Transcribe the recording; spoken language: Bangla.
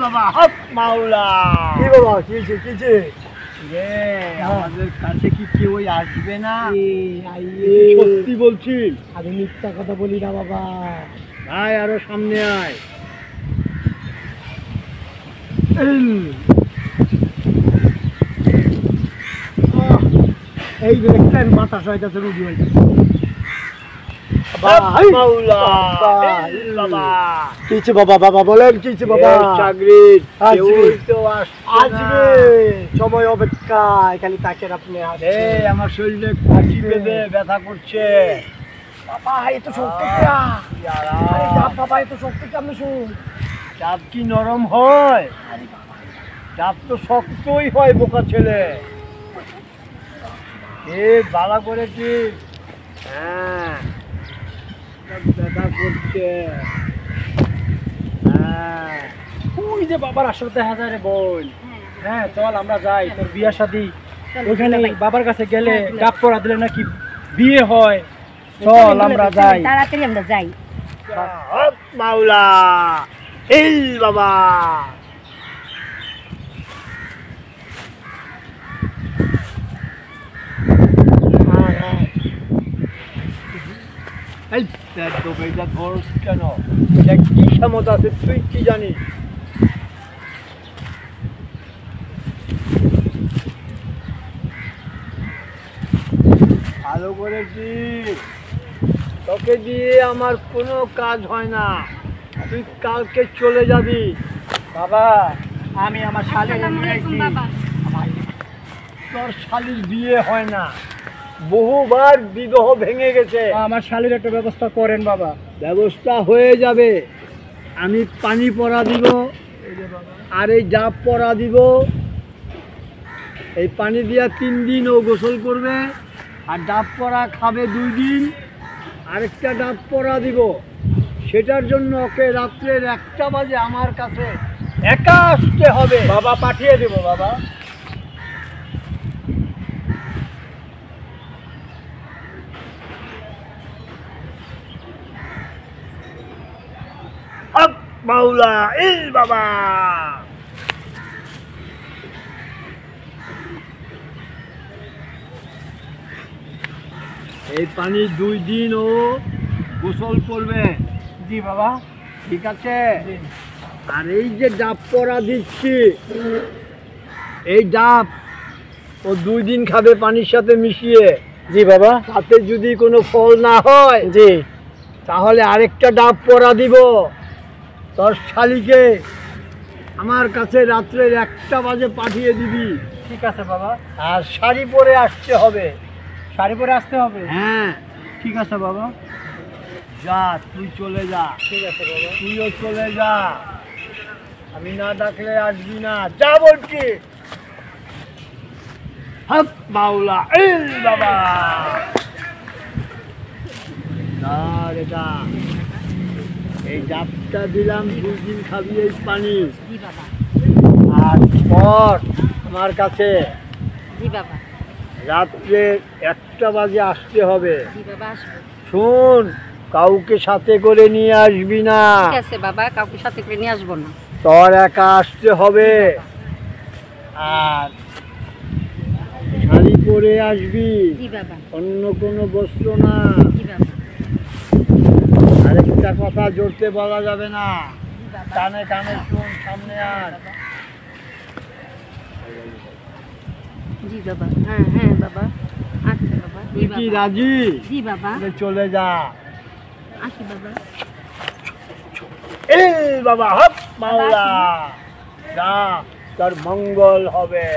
বাবা হক মাওলা। কি বাবা কিছে রে আমাদের কাছে কি কেউ আসবে না? আইয়ে সত্যি বলছি, আমি মিথ্যা কথা বলি না বাবা। আয় আরো সামনে আয়। এই যে দেখছেন বাতাস হইতেছে, রুগী হইতেছে। মাওলা বাবা কিছে বাবা? বাবা বলেন কিছে বাবা? চাকরি আজকে তো আজকে সময় অপেক্ষা, খালি তাকেন আপনি। আমার শরীরে কাশি বেঁধে ব্যথা করছে। বাবা এই তো শক্তি না, আরে যা বাবা এই তো শক্তি কেমন শুন। ডাব কি নরম হয়? ডাব তো শক্তই হয় বোকা ছেলে। ভালো করে কি? হ্যাঁ ব্যথা করছে। হ্যাঁ ওই যে বাবার আসলে দেখা যায় রে বোন। হ্যাঁ চল আমরা যাই, তোর বিয়া শাদি ওইখানে বাবার কাছে গেলে ডাব পড়া দিলে নাকি বিয়ে হয়। চল আমরা যাই, তাড়াতাড়ি আমরা যাই। হক মাওলা হিল বাবা। এই দোকানটা ধরস কেন? এটা কি ক্ষমতা আছে তুই কি জানিস? ভালো করে কি, তোকে দিয়ে আমার কোনো কাজ হয় না। তুই কালকে চলে যাবি। বাবা আমি আমার শালের তোর শালির বিয়ে হয় না, বহুবার বিবাহ ভেঙে গেছে। আমার শালের একটা ব্যবস্থা করেন বাবা। ব্যবস্থা হয়ে যাবে। আমি পানি পরা দিব আর এই ডাব পরা দিব। এই পানি দিয়া 3 দিন ও গোসল করবে, আর ডাব পরা খাবে 2 দিন। আরেকটা ডাব পরা দিব, সেটার জন্য ওকে রাত্রের 1টা বাজে আমার কাছে একা আসতে হবে। বাবা পাঠিয়ে দেব বাবা। হক মাওলা ইল বাবা। এই পানি 2 দিন ও গোসল করবে। জি বাবা। ঠিক আছে? আর এই যে ডাব পরা দিচ্ছি, এই ডাব ও 2 দিন খাবে পানির সাথে মিশিয়ে। জি বাবা। তাতে যদি কোনো ফল না হয়, জি তাহলে আরেকটা ডাব পরা দিব। তোর শালিকে আমার কাছে রাত্রের 1টা বাজে পাঠিয়ে দিবি। ঠিক আছে বাবা। আর শাড়ি পরে আসতে হবে। শাড়ি পরে আসতে হবে? হ্যাঁ ঠিক আছে বাবা। যা, তুই চলে যা। ঠিক আছে বাবা। তুইও চলে যা, আমি না ডাকলে আসবি না। যা বলছি। হক মাওলা ইল বাবা। আর এটা এই ডাবটা দিলাম, 2 দিন খাবি এই পানি। জি বাবা। আর পর আমার কাছে জি বাবা। রাত্রে 1টা বাজে আসতে হবে। জি বাবা আসবো। শোন, কাউকে সাথে করে নিয়ে আসবি না। ঠিক আছে বাবা, কাউকে সাথে করে নিয়ে আসবো না। তোর একা আসতে হবে। আর শাড়ি পরে আসবি, জি বাবা। অন্য কোনো বস্ত্র না। জি বাবা। আরেকটা কথা জোরতে বলা যাবে না, জি বাবা। কানে কানে শোন। সামনে আর জি বাবা। হ্যাঁ হ্যাঁ বাবা। আচ্ছা বাবা। জি তুই কি বাবা। রাজি? জি বাবা। তাহলে চলে যা। আসি বাবা। এই বাবা হক মাওলা, যা, তোর মঙ্গল হবে।